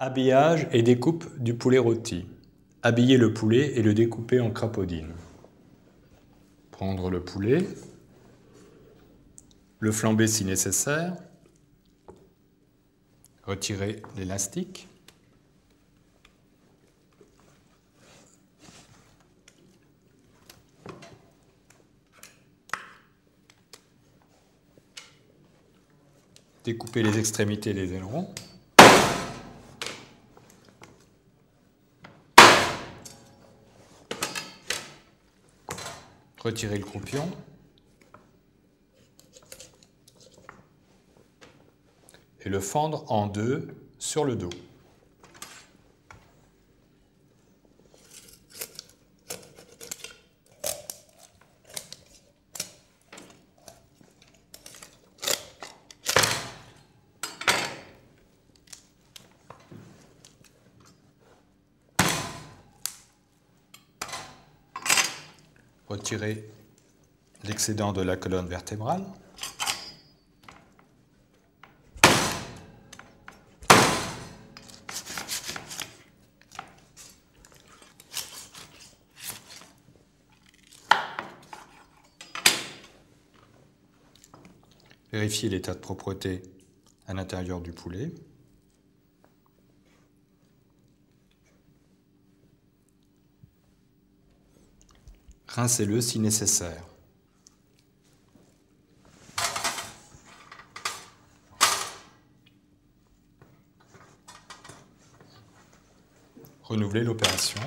Habillage et découpe du poulet rôti. Habiller le poulet et le découper en crapaudine. Prendre le poulet, le flamber si nécessaire, retirer l'élastique, découper les extrémités des ailerons, retirer le croupion, et le fendre en deux sur le dos. Retirer l'excédent de la colonne vertébrale. Vérifier l'état de propreté à l'intérieur du poulet. Rincez-le si nécessaire. Renouvelez l'opération.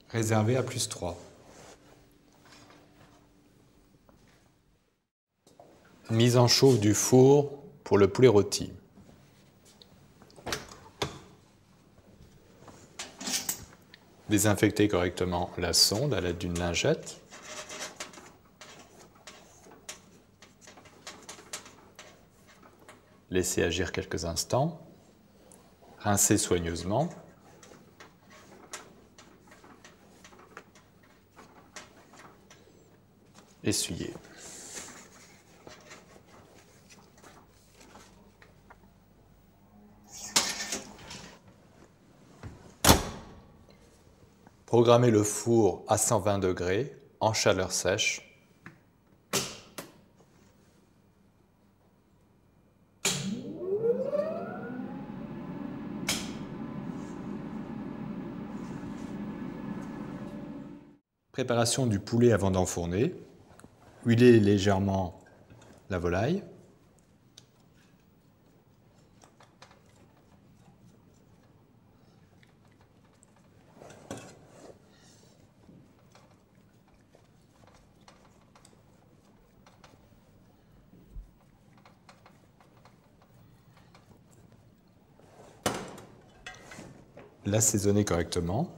Réservé à +3. Mise en chauffe du four pour le poulet rôti. Désinfectez correctement la sonde à l'aide d'une lingette. Laissez agir quelques instants. Rincez soigneusement. Essuyez. Programmez le four à 120 degrés en chaleur sèche. Préparation du poulet avant d'enfourner. Huilez légèrement la volaille. L'assaisonner correctement.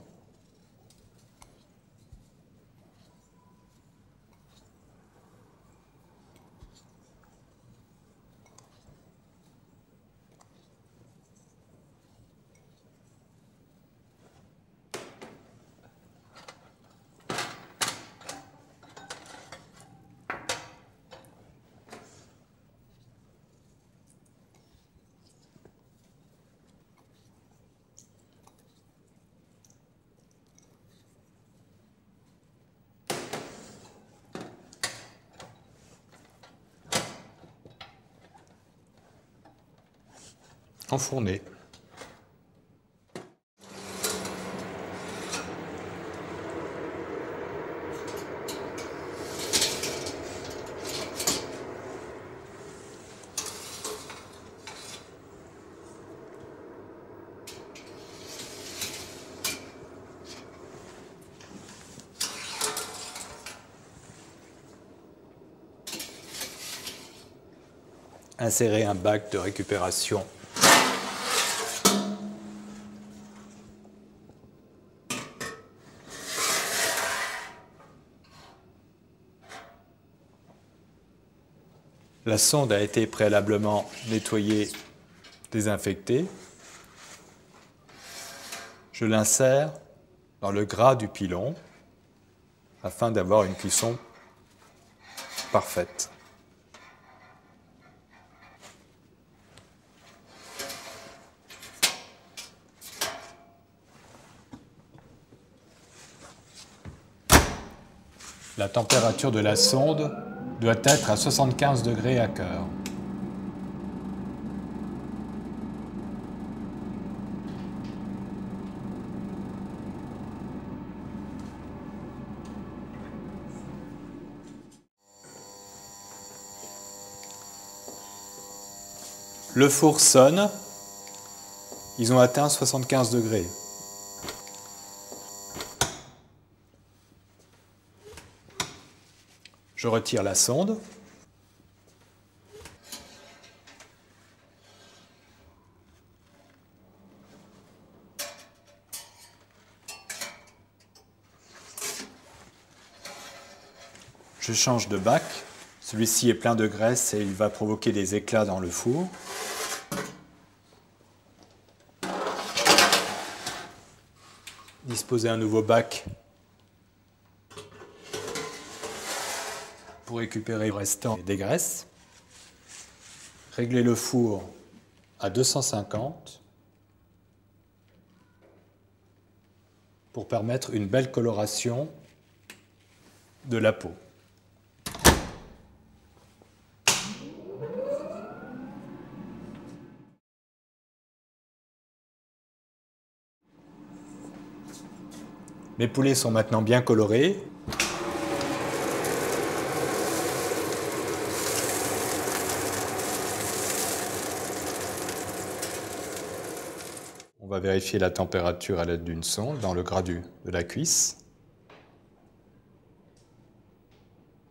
Enfourner. insérer un bac de récupération. La sonde a été préalablement nettoyée, désinfectée. Je l'insère dans le gras du pilon afin d'avoir une cuisson parfaite. La température de la sonde doit être à 75 degrés à cœur. Le four sonne, ils ont atteint 75 degrés. Je retire la sonde. Je change de bac. Celui-ci est plein de graisse et il va provoquer des éclats dans le four. Disposer un nouveau bac pour récupérer le restant des graisses. Régler le four à 250 pour permettre une belle coloration de la peau. Mes poulets sont maintenant bien colorés. On va vérifier la température à l'aide d'une sonde dans le gras de la cuisse.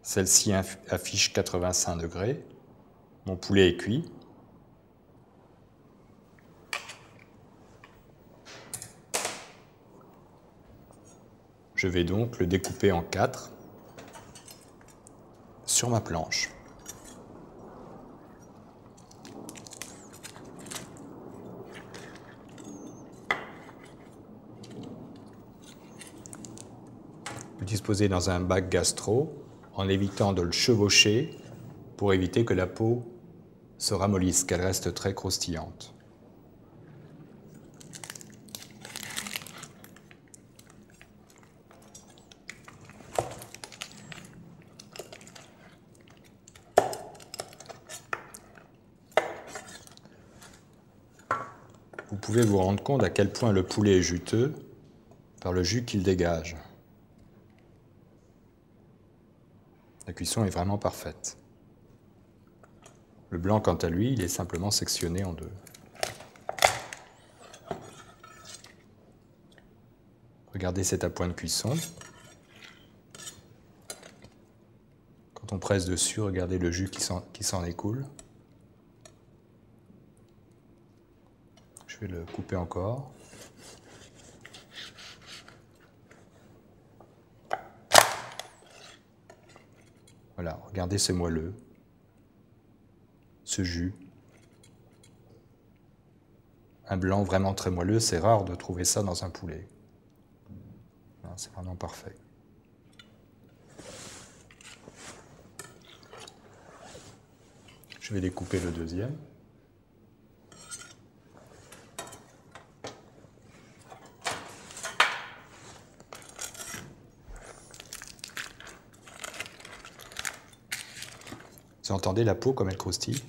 Celle-ci affiche 85 degrés. Mon poulet est cuit. Je vais donc le découper en 4 sur ma planche. Le disposer dans un bac gastro en évitant de le chevaucher pour éviter que la peau se ramollisse, qu'elle reste très croustillante. Vous pouvez vous rendre compte à quel point le poulet est juteux par le jus qu'il dégage. La cuisson est vraiment parfaite. Le blanc, quant à lui, il est simplement sectionné en deux. Regardez cet appoint de cuisson. Quand on presse dessus, regardez le jus qui s'en écoule. Je vais le couper encore. Voilà, regardez ce moelleux, ce jus. Un blanc vraiment très moelleux, c'est rare de trouver ça dans un poulet. C'est vraiment parfait. Je vais découper le deuxième. Vous entendez la peau comme elle croustille?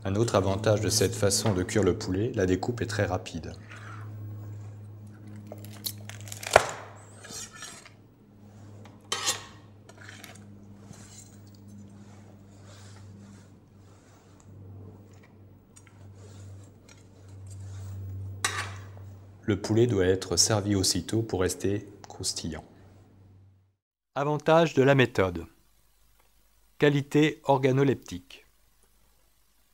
Un autre avantage de cette façon de cuire le poulet, la découpe est très rapide. le poulet doit être servi aussitôt pour rester croustillant. Avantages de la méthode. Qualité organoleptique.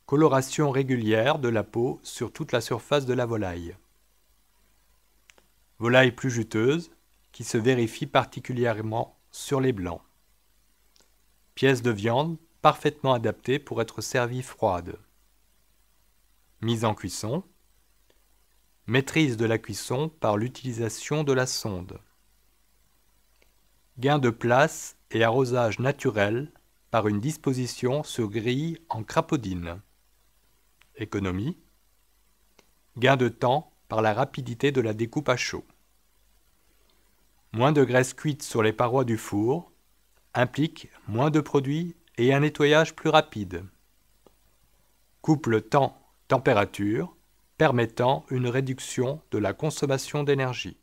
Coloration régulière de la peau sur toute la surface de la volaille. Volaille plus juteuse, qui se vérifie particulièrement sur les blancs. Pièce de viande parfaitement adaptée pour être servie froide. Mise en cuisson. Maîtrise de la cuisson par l'utilisation de la sonde. Gain de place et arrosage naturel par une disposition sur grille en crapaudine. Économie. Gain de temps par la rapidité de la découpe à chaud. Moins de graisse cuite sur les parois du four implique moins de produits et un nettoyage plus rapide. Couple temps-température permettant une réduction de la consommation d'énergie.